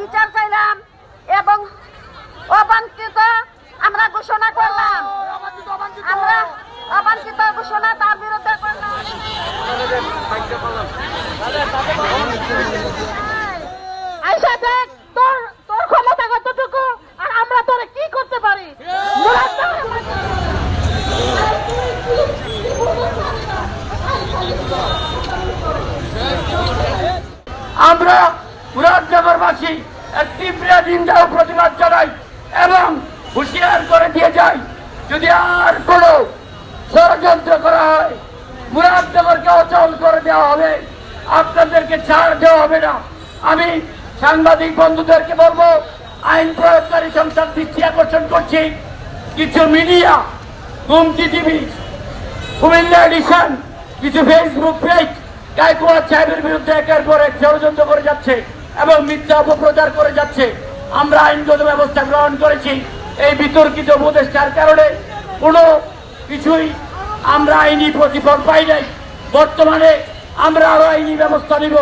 বিচার চাইলাম এবং অবাঞ্ছিত আমরা ঘোষণা করলাম। আমরা অবাঞ্ছিত ঘোষণা তার বিরুদ্ধে করলাম। আইসা দেখ তোর তোর ক্ষমতা কতটুকু আর আমরা তোরে কি করতে পারি। আমরা মুরাদনগরবাসী তীব্র নিন্দা ও প্রতিবাদ জানাই এবং হুঁশিয়ার করে দিয়ে যাই, যদি আর কোনো ষড়যন্ত্র করা হয় মুরাদনগরকে অচল করে দেওয়া হবে, আপনাদেরকে ছাড় দেওয়া হবে না। আমি সাংবাদিক বন্ধুদেরকে বলবো, আইন প্রয়োগকারী সংস্থার দৃষ্টি আকর্ষণ করছি, কিছু media, Gumti TV, Comilla edition, কিছু ফেসবুক পেজ গায়কোয়াড় সাহেবের বিরুদ্ধে একের পর এক ষড়যন্ত্র করে যাচ্ছে এবং মিথ্যা অপপ্রচার করে যাচ্ছে। আমরা আইনগত ব্যবস্থা গ্রহণ করেছি। এই বিতর্কিত উপদেষ্টার কারণে কোনো কিছুই আমরা আইনি প্রতিফল পাই নাই। বর্তমানে আমরা আরো আইনি ব্যবস্থা নিব।